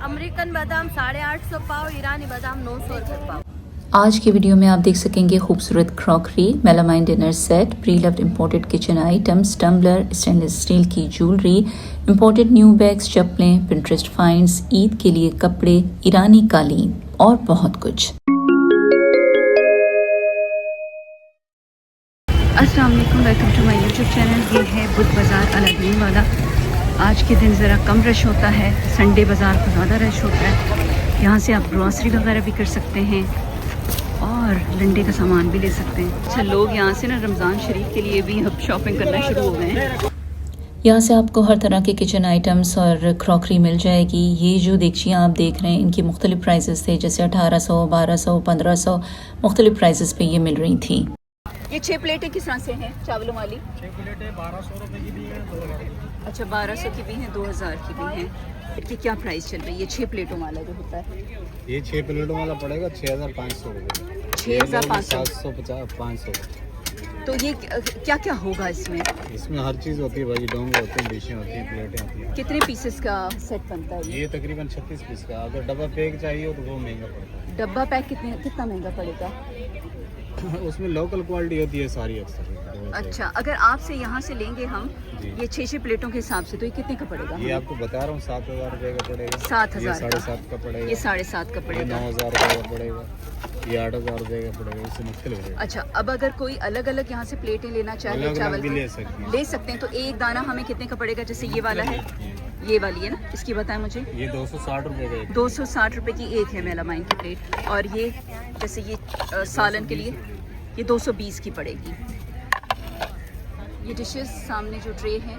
American बादाम 850 पाव, ईरानी बादाम 900 रुपये पाव। आज की वीडियो में आप देख सकेंगे खूबसूरत crockery, melamine dinner set, pre loved imported kitchen items, tumbler, stainless steel की ज्वेलरी, इंपोर्टेड न्यू बैग्स, चप्पलें, पिंटरेस्ट फाइंड्स, ईद के लिए कपड़े, ईरानी कालीन और बहुत कुछ। अस्सलाम वालेकुम, welcome to my YouTube channel. ये है बुध बाज़ार अलादीन वाला। आज के दिन ज़रा कम रश होता है, संडे बाज़ार को ज़्यादा रश होता है। यहाँ से आप ग्रॉसरी वगैरह भी कर सकते हैं और लंडे का सामान भी ले सकते हैं। अच्छा, लोग यहाँ से ना रमज़ान शरीफ के लिए भी अब शॉपिंग करना शुरू हो गए हैं। यहाँ से आपको हर तरह के किचन आइटम्स और क्रॉकरी मिल जाएगी। ये जो देखिए आप देख रहे हैं, इनकी मुख्तलिफ प्राइसेस थे, जैसे 1800, 1200, 1500 मुख्तलिफ प्राइसेस पे ये मिल रही थी। ये 6 प्लेटें किस तरह से हैं चावलों वाली? 6 प्लेटें 1200 रुपए की भी हैं, 2000 की। अच्छा, 1200 की भी हैं, 2000 की भी हैं। इनकी क्या प्राइस चल रही है? 6 प्लेटों वाला जो होता है ये 6 प्लेटों वाला पड़ेगा 6500 रुपये। 6500, 750, 500। तो ये क्या क्या होगा इसमें? इसमें हर चीज़ होती है भाई, डोंगे होते हैं, डिशें होती हैं, प्लेटें होती हैं। कितने पीसेस का सेट बनता है ये तकरीबन 36 पीस का। अगर डब्बा पैक चाहिए तो वो महंगा पड़ता डब्बा पैक कितना महंगा पड़ेगा? है। उसमें लोकल क्वालिटी होती है सारी अक्सर। अच्छा, अगर आपसे यहाँ से लेंगे हम ये 6 प्लेटों के हिसाब से, तो ये कितने का पड़ेगा? ये आपको बता रहा हूँ 7000 रुपये का पड़ेगा। 7000 ये 7.5 का पड़ेगा। ये 7.5 का पड़ेगा। 9000 रुपये का पड़ेगा। ये 8000 रुपये का पड़ेगा। इससे मुख्तलिफ है। अच्छा, अब अगर कोई अलग अलग यहाँ से प्लेटें लेना चाहे अलग चावल भी की, ले सकते हैं। तो एक दाना हमें कितने का पड़ेगा? जैसे ये वाला है, ये वाली है ना, इसकी बताएं मुझे। ये 260 रुपये का 260 रुपये की एक है मेलामाइन की प्लेट। और ये जैसे ये सालन के लिए ये 220 की पड़ेगी। ये डिशेस सामने जो ट्रे है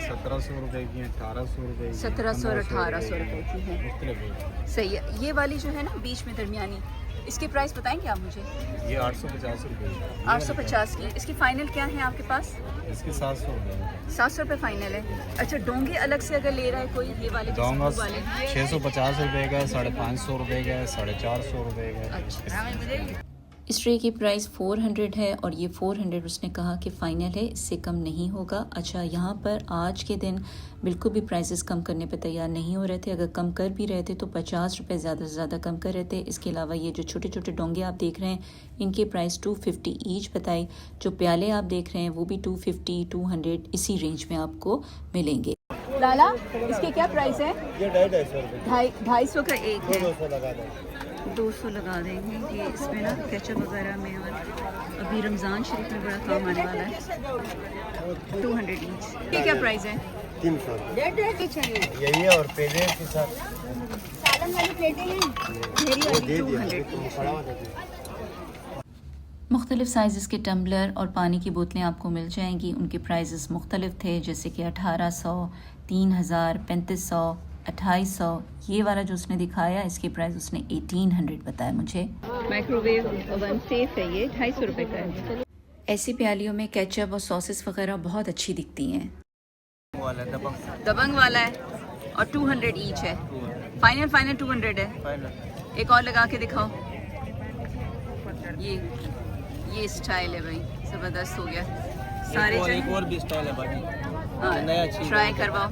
1700 रुपये की, 1800 रुपये की, 1700 और 1800 रुपये की है। मुख्तलिफ है। सही है। ये वाली जो है ना बीच में दरमियानी, इसके प्राइस बताएंगे आप मुझे? ये 850 रुपये की। 850 की। इसकी फाइनल क्या है आपके पास? इसके 700 रुपये। 700 रुपये फाइनल है। अच्छा, डोंगे अलग से अगर ले रहा है कोई, ये वाले डोंगा वाले 650 रुपये का है, 550 रुपये का है, 450 रुपये का है। अच्छा, इस ट्रे की प्राइस 400 है और ये 400 उसने कहा कि फ़ाइनल है, इससे कम नहीं होगा। अच्छा, यहाँ पर आज के दिन बिल्कुल भी प्राइसेस कम करने पे तैयार नहीं हो रहे थे। अगर कम कर भी रहे थे तो 50 रुपये ज़्यादा से ज़्यादा कम कर रहे थे। इसके अलावा ये जो छोटे छोटे डोंगे आप देख रहे हैं, इनके प्राइस 250 ईच बताई। जो प्याले आप देख रहे हैं वो भी 250, 200 इसी रेंज में आपको मिलेंगे। लाला, इसके क्या प्राइस है? ये 250 रुपये। 250 का एक है। 200 लगा दो। 200 लगा देंगे। ये इसमें ना केचप वगैरह में, और अभी रमज़ान शरीफ में बड़ा काम आने वाला है। 200 ईच। ये क्या प्राइस है? 300 यही है। और पेजे के साथ सालन वाली प्लेटें हैं, मेरी वाली 200 ईच। मुख्तलिफ साइज़ के टम्बलर और पानी की बोतलें आपको मिल जाएंगी। उनके प्राइसेस मुख्तलिफ थे, जैसे कि 1800, 3000, 3500, 2800। ये वाला जो उसने दिखाया, इसकी प्राइस उसने 1800 बताया मुझे। माइक्रोवेव ओवन सेफ है, ये 250 रुपये का है। ऐसी प्यालियों में केचप और सॉसेस वगैरह बहुत अच्छी दिखती हैं। दबंग वाला है और 200 ईच है। फाइनल 200 है। एक और लगा के दिखाओ। ये स्टाइल है भाई, ज़बरदस्त हो गया। सारे एक और भी स्टाइल है भाई। हाँ, नया चीज़ ट्राई करवाओ।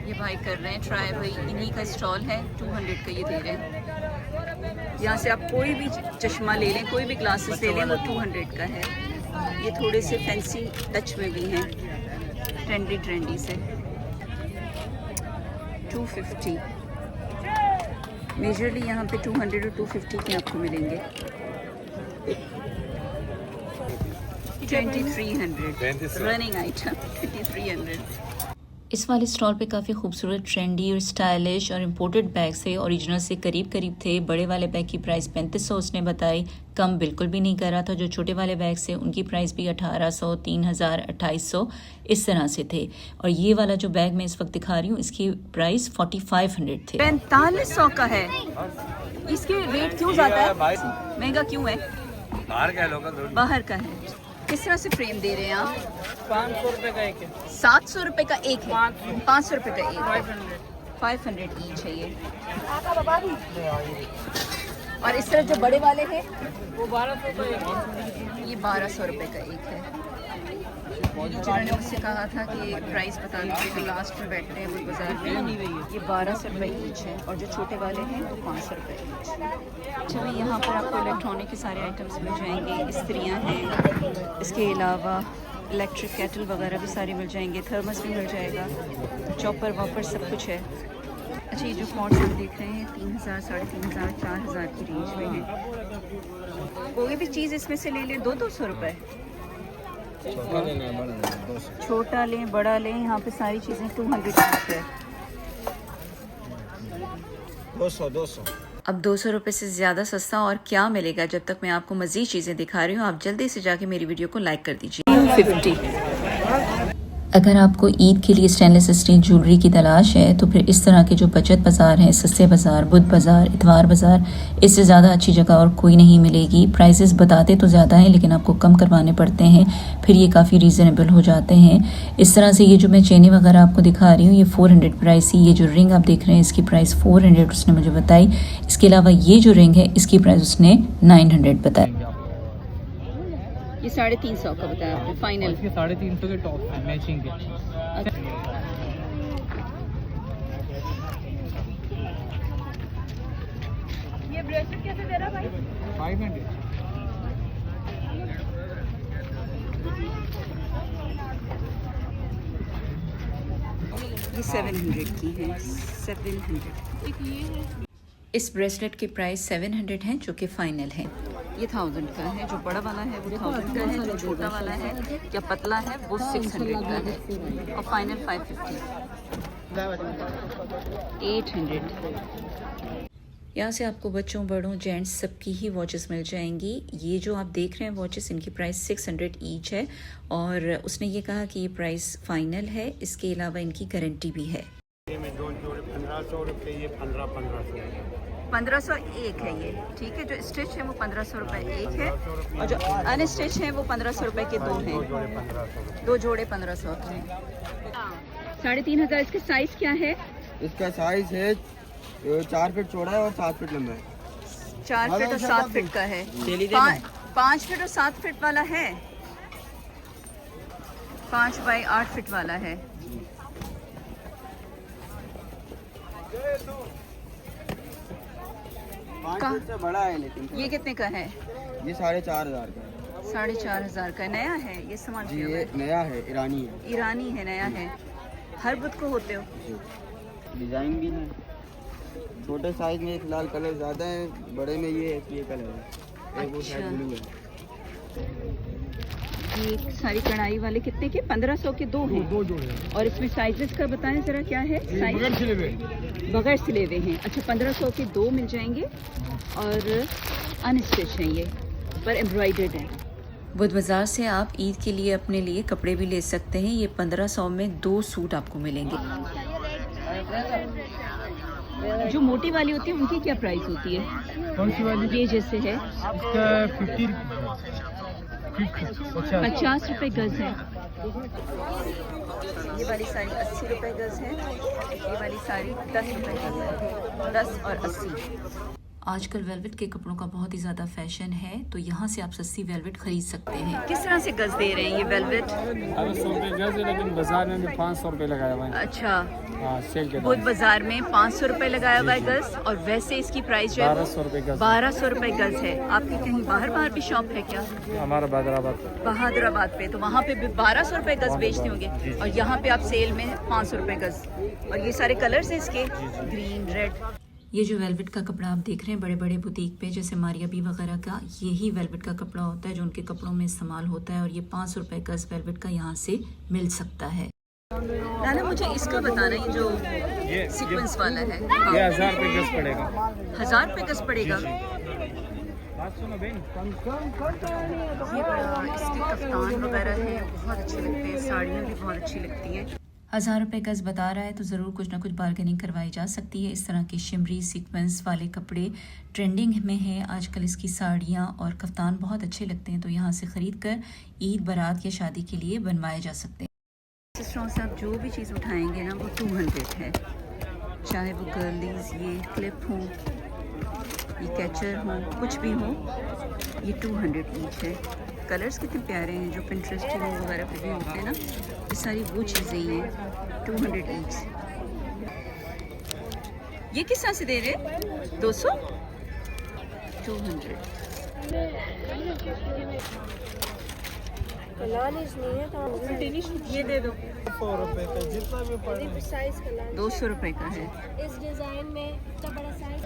ये भाई कर रहे हैं ट्राई भाई, इन्हीं का स्टॉल है। 200 का ये दे रहे हैं। यहाँ से आप कोई भी चश्मा ले लें, कोई भी ग्लासेस ले लें, वो 200 का है। ये थोड़े से फैंसी टच में भी हैं, ट्रेंडी से। 250 मेजरली यहाँ पे 200 और 250 के आपको मिलेंगे। 2300 रनिंग आइटम 2300। इस वाले स्टॉल पे काफ़ी खूबसूरत, ट्रेंडी और स्टाइलिश और इम्पोर्टेड बैग्स थे। ओरिजिनल से करीब थे। बड़े वाले बैग की प्राइस 3500 उसने बताई, कम बिल्कुल भी नहीं कर रहा था। जो छोटे वाले बैग्स थे उनकी प्राइस भी 1800, 3000, 2800 इस तरह से थे। और ये वाला जो बैग मैं इस वक्त दिखा रही हूँ, इसकी प्राइस 4500 थे। 4500 का है। इसके रेट क्यों ज़्यादा है? महंगा क्यों है? बाहर का है। किस तरह से फ्रेम दे रहे हैं आप? 500 रुपये का एक है। 700 रुपये का एक है। 500 रुपये का एक है। 500 ईच है ये। और इस तरह जो बड़े वाले हैं वो 1200 का एक है। ये 1200 रुपये का एक है। जिन्होंने मुझसे कहा था कि प्राइस बता दीजिए, तो लास्ट में बैठते हैं बुध बाज़ार में। ये 1200 रुपये ईच है और जो छोटे वाले हैं वो 500 रुपये ईच। अच्छा भाई, यहाँ पर आपको इलेक्ट्रॉनिक के सारे आइटम्स मिल जाएंगे, इस्त्रियाँ हैं, इसके अलावा इलेक्ट्रिक केटल वगैरह भी सारे मिल जाएंगे, थर्मस भी मिल जाएगा, चॉपर वॉपर सब कुछ है। अच्छा, ये जो पॉट्स हम देख रहे हैं 3000, 3500, 4000 की रेंज में है। कोई भी चीज़ इसमें से ले लें 200 रुपये, छोटा लें बड़ा लें, यहाँ पे सारी चीज़ें 200 है। 200 अब 200 रुपये से ज़्यादा सस्ता और क्या मिलेगा। जब तक मैं आपको मज़ीद चीज़ें दिखा रही हूँ, आप जल्दी से जाके मेरी वीडियो को लाइक कर दीजिए। 50। अगर आपको ईद के लिए स्टेनलेस स्टील ज्वेलरी की तलाश है तो फिर इस तरह के जो बचत बाज़ार हैं, सस्ते बाज़ार, बुध बाज़ार, इतवार बाज़ार, इससे ज़्यादा अच्छी जगह और कोई नहीं मिलेगी। प्राइसेस बताते तो ज़्यादा हैं लेकिन आपको कम करवाने पड़ते हैं, फिर ये काफ़ी रीज़नेबल हो जाते हैं। इस तरह से ये जो मैं चेनें वगैरह आपको दिखा रही हूँ, ये 400 प्राइस ही। ये जो रिंग आप देख रहे हैं इसकी प्राइस 400 उसने मुझे बताई। इसके अलावा ये जो रिंग है इसकी प्राइस उसने 900 बताई। ये 350 का बताया आपने फाइनल। इसके 350 के टॉप है मैचिंग के। ये ब्रेसलेट कैसे दे रहा भाई? 500। ये 700 की है, 700। इस ब्रेसलेट की प्राइस 700 है जो कि फ़ाइनल है। ये 1000 का है, जो बड़ा वाला है वो 1000 का है, जो छोटा वाला है या पतला है वो 600 का है, और फाइनल 550। 800। यहाँ से आपको बच्चों, बड़ों, जेंट्स सबकी ही वॉचेस मिल जाएंगी। ये जो आप देख रहे हैं वॉचेस, इनकी प्राइस 600 ईच है और उसने ये कहा कि ये प्राइस फ़ाइनल है। इसके अलावा इनकी गारंटी भी है। 1500 रुपये, ये 1500 एक है ये, ठीक है। जो स्टिच है वो 1500 रुपये एक है और जो अनस्टिच है वो 1500 रुपये के दो हैं। 2 जोड़े 1500 के हैं। 3500। इसका साइज़ क्या है? इसका साइज है 4 फीट चौड़ा है और 7 फीट लंबा है। 4 फीट और 7 फीट का है। 5 फीट और 7 फीट वाला है, 5 बाई 8 फीट वाला है। से बड़ा है लेकिन ये कितने का है? ये 4500 का है। 4500 का नया है ये सामान? जी ये नया है, ईरानी है। ईरानी है, नया है। हर बुध को होते हो? डिजाइन भी है। छोटे साइज में फिलहाल कलर ज़्यादा है, बड़े में ये कलर है, एक वो शायद ब्लू है। ये सारी कढ़ाई वाले कितने के? 1500 के 2 हैं। 2 जोड़े। और इसमें साइजेस का बताएं ज़रा, क्या है साइज? बगैर सिले हुए हैं। अच्छा, 1500 के 2 मिल जाएंगे और अनस्टिच हैं ये, पर एम्ब्रॉयडर्ड है। बुध बाज़ार से आप ईद के लिए अपने लिए कपड़े भी ले सकते हैं। ये 1500 में 2 सूट आपको मिलेंगे। जो मोटी वाली होती है उनकी क्या प्राइस होती है? कौन सी वाली? ये जैसे है इसका 50 रुपये गज है। ये वाली साड़ी 80 रुपये गज है। ये वाली साड़ी 10 रुपये गज है, 10 और 80। आजकल वेलवेट के कपड़ों का बहुत ही ज़्यादा फैशन है, तो यहाँ से आप सस्ती वेलवेट खरीद सकते हैं। किस तरह से गज दे रहे हैं ये वेलवेट? 100 रुपये गज है, लेकिन बाजार में भी 500 रुपये लगाया हुआ है। अच्छा, हाँ, सेल के बुध बाजार में 500 रुपये लगाया हुआ है गज, और वैसे इसकी प्राइस जो है 1200 रुपये गज। 1200 रुपये गज है। आपकी कहीं बाहर भी शॉप है क्या? हमारा बहादुराबाद। बहादुराबाद पे, तो वहाँ पे भी 1200 रुपये गज बेचते होंगे, और यहाँ पे आप सेल में 500 रुपये गज। और ये सारे कलर्स हैं इसके, ग्रीन, रेड। ये जो वेलवेट का कपड़ा आप देख रहे हैं बड़े बड़े बुटीक पे, जैसे मारिया बी वगैरह का, यही वेलवेट का कपड़ा होता है जो उनके कपड़ों में इस्तेमाल होता है, और ये 500 रुपये गज वेलवेट का यहाँ से मिल सकता है। नाना, मुझे इसका बताना, ये जो सीक्वेंस वाला है, ये 1000 रुपये गज पड़ेगा। 1000 रुपये गज पड़ेगा। बात सुनो बहन। ये बड़ा इसके कफ्तान वगैरह है, बहुत अच्छे लगते हैं, साड़ियाँ भी बहुत अच्छी लगती हैं। 1000 रुपये गज बता रहा है तो ज़रूर कुछ ना कुछ बार्गेनिंग करवाई जा सकती है। इस तरह के शिमरी सीक्वेंस वाले कपड़े ट्रेंडिंग में हैं आजकल। इसकी साड़ियाँ और कफ्तान बहुत अच्छे लगते हैं, तो यहाँ से ख़रीद कर ईद, बारात या शादी के लिए बनवाए जा सकते हैं। सिस्टरों से आप जो भी चीज़ उठाएंगे ना वो 200 है, चाहे वो गर्लीज, ये क्लिप हो, ये कैचर हो, कुछ भी हो, ये 200 ईच है। कलर्स कितने प्यारे हैं जो पिंटरेस्ट वगैरह पे भी होते हैं ना, ये सारी वो चीज़ें ही हैं। 200 ईच। ये किस तरह से दे रहे हैं? 200 200। ये दे दो। 100 रुपए का जितना भी पड़े। साइज का 200 रुपए का है। इस डिजाइन में इतना बड़ा साइज।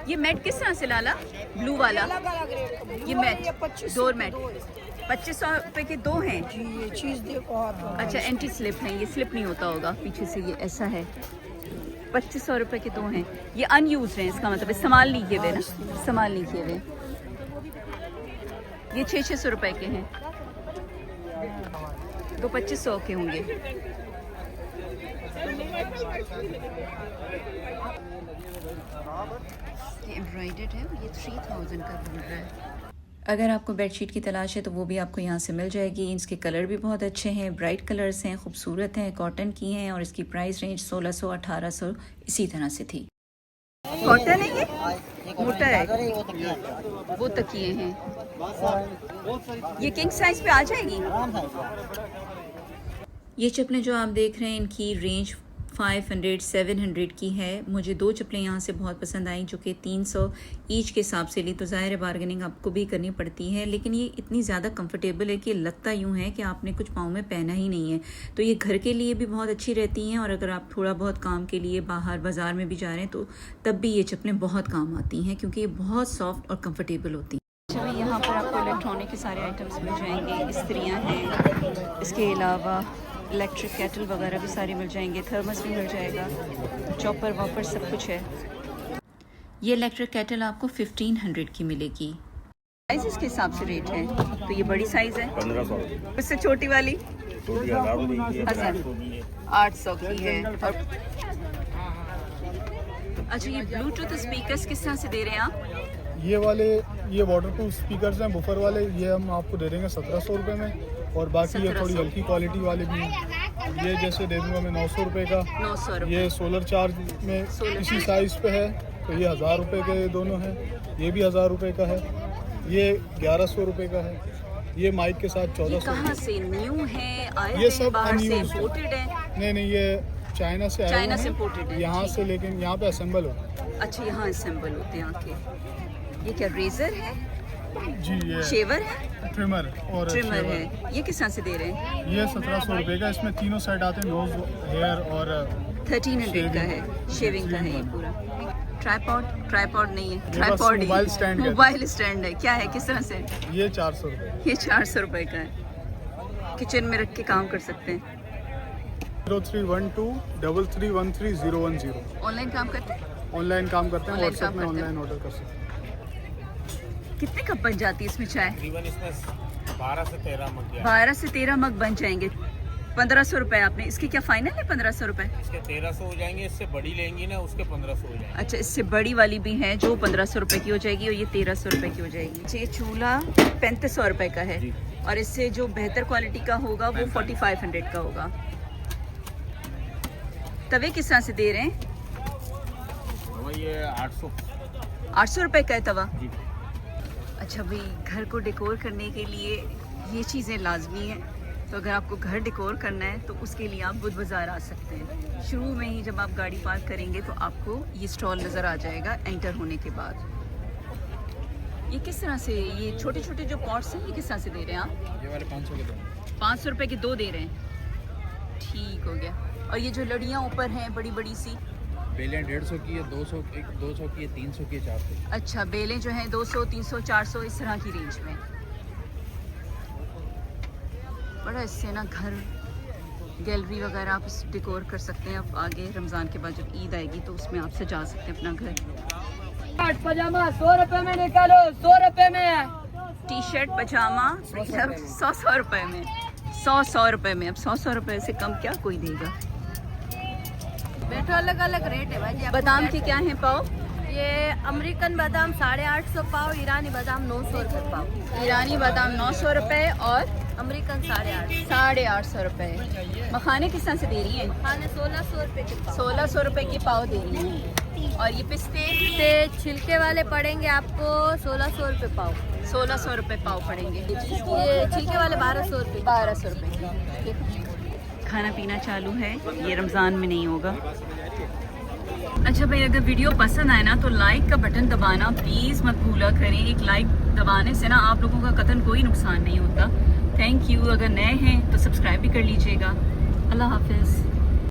ये मैट किस तरह से लाला? ब्लू वाला ये मैट, डोर मैट 2500 रुपए के 2 हैं। ये चीज़ देखो आप। अच्छा, एंटी स्लिप है, ये स्लिप नहीं होता होगा पीछे से, ये ऐसा है। 2500 रुपए के 2 हैं। ये अनयूज हैं, इसका मतलब इस्तेमाल नहीं किए हुए ना, इस्तेमाल नहीं किए हुए। ये 600 रुपए के हैं, 2 2500 के होंगे। ये एम्ब्रॉयडर्ड है, ये 3000 का बन रहा है। अगर आपको बेडशीट की तलाश है तो वो भी आपको यहाँ से मिल जाएगी। इसके कलर भी बहुत अच्छे हैं, ब्राइट कलर्स हैं, खूबसूरत हैं, कॉटन की हैं और इसकी प्राइस रेंज 1600 1800 इसी तरह से थी। कॉटन है, ये मोटा है, वो तकिए हैं। ये किंग साइज पे आ जाएगी। ये चप्पलें जो आप देख रहे हैं इनकी रेंज 500 700 की है। मुझे 2 चप्पलें यहाँ से बहुत पसंद आई जो कि 300 ईच के हिसाब से ली, तो ज़ाहिर है बार्गेनिंग आपको भी करनी पड़ती है, लेकिन ये इतनी ज़्यादा कंफर्टेबल है कि लगता यूँ है कि आपने कुछ पाँव में पहना ही नहीं है। तो ये घर के लिए भी बहुत अच्छी रहती हैं और अगर आप थोड़ा बहुत काम के लिए बाहर बाज़ार में भी जा रहे हैं तो तब भी ये चप्पलें बहुत काम आती हैं क्योंकि ये बहुत सॉफ्ट और कम्फर्टेबल होती हैं। अच्छा, यहाँ पर आपको इलेक्ट्रॉनिक के सारे आइटम्स मिल जाएंगे, इस्त्रियाँ हैं, इसके अलावा इलेक्ट्रिक केटल वगैरह भी सारे मिल जाएंगे, थर्मस भी मिल जाएगा, चॉपर वॉपर सब कुछ है। ये इलेक्ट्रिक केटल आपको 1500 की मिलेगी। साइज इसके हिसाब से रेट है, तो ये बड़ी साइज है 1500। उससे छोटी वाली 1000 800 की है। और अच्छा, ये ब्लूटूथ स्पीकर्स किस तरह से दे रहे हैं आप? ये वाले ये वाटरप्रूफ स्पीकर्स हैं, बुफर वाले, ये हम आपको दे देंगे 1700 रुपये में। और बाकी ये थोड़ी हल्की क्वालिटी वाले भी हैं, ये जैसे दे दूँगा मैं 900 रुपये का। 900 रुपये। ये सोलर चार्ज में इसी साइज़ पे है, तो ये 1000 रुपये के दोनों हैं। ये भी 1000 रुपये का है, ये 1100 रुपये का है। ये माइक के साथ 1400। कहाँ से न्यू है? आए ये हैं सब बाहर से, unused है। इंपोर्टेड है? नहीं, ये चाइना से आए चाइना हुए से हैं, imported है, यहाँ ठीक। से, लेकिन यहाँ पे असेंबल होता है। अच्छा, यहाँ असेंबल होते हैं आके। ये क्या रेजर है? जी, ये शेवर है? ट्रिमर और ट्रिमर शेवर। है। ये किस तरह से दे रहे हैं? ये 1700 रुपये का, इसमें तीनों सेट आते हैं, नोज, हेयर और 1300 का है, शेविंग का है ये पूरा। ट्राइपॉड नहीं है, बस ट्राइपॉड मोबाइल स्टैंड है। मोबाइल स्टैंड है। क्या है, किस तरह से? ये 400 रुपये। ये 400 रुपए का है, किचन में रख के काम कर सकते हैं। 0312 3313 010। ऑनलाइन काम करते हैं? ऑनलाइन काम करते हैं, ऑनलाइन व्हाट्सएप काम में करते हैं। ऑनलाइन ऑर्डर कर सकते हैं। कितने कप बन जाती है इसमें चाय? तकरीबन इसमें 12 से 13 मग 12 से 13 मग बन जाएंगे। 1500 रुपए आपने, इसकी क्या फाइनल है? 1500 रुपए। इसके 1300 हो जाएंगे, इससे बड़ी लेंगी ना उसके 1500 हो जाएंगे। अच्छा, इससे बड़ी वाली भी है जो 1500 रुपए की हो जाएगी और ये 1300 रुपए की हो जाएगी। ये चूल्हा 3500 रुपए का है और इससे जो बेहतर क्वालिटी का होगा वो 4500 का होगा। तवे किस तरह से दे रहे हैं? ये 800 रुपए का है तवा। अच्छा भाई, घर को डेकोर करने के लिए ये चीज़ें लाजमी हैं, तो अगर आपको घर डेकोर करना है तो उसके लिए आप बुध बाज़ार आ सकते हैं। शुरू में ही जब आप गाड़ी पार्क करेंगे तो आपको ये स्टॉल नज़र आ जाएगा एंटर होने के बाद। ये किस तरह से, ये छोटे छोटे जो पॉट्स हैं ये किस तरह से दे रहे हैं आप? ये वाले 500 के 2। 500 रुपए के 2 दे रहे हैं, ठीक हो गया। और ये जो लड़ियाँ ऊपर हैं बड़ी बड़ी सी, बेलें 150 की है, 200 की है, 300 की है, 400। अच्छा, बेलें जो हैं 200 300 400 इस तरह की रेंज में। बड़ा इससे ना घर गैलरी वगैरह आप डेकोर कर सकते हैं। अब आगे रमज़ान के बाद जब ईद आएगी तो उसमें आप सजा सकते हैं अपना घर। पजामा 100 रुपए में निकालो, 100 रुपए में। टी शर्ट पजामा 100 रुपए में, 100 रुपए में। अब 100 रुपए से कम क्या कोई देगा? बैठो, अलग अलग रेट है भाई। बादाम के क्या हैं पाव? ये अमेरिकन बादाम 850 पाव, ईरानी बादाम 900 रुपए पाव। ईरानी बादाम 900 रुपए और अमेरिकन 850। 850 रुपए। मखाने किस तरह से दे रही हैं? खाने 1600 रुपए के पाव। 1600 रुपए के पाव दे रही हैं। और ये पिस्ते छिलके वाले पड़ेंगे आपको 1600 रुपए पाव। 1600 रुपए पाव पड़ेंगे। ये छिलके वाले 1200 रुपए। 1200 रुपए। खाना पीना चालू है, ये रमज़ान में नहीं होगा। अच्छा भाई, अगर वीडियो पसंद आए ना तो लाइक का बटन दबाना प्लीज़ मत भूला करें। एक लाइक दबाने से ना आप लोगों का कतई कोई नुकसान नहीं होता। Thank you. अगर नए हैं तो सब्सक्राइब भी कर लीजिएगा। अल्लाह हाफिज़।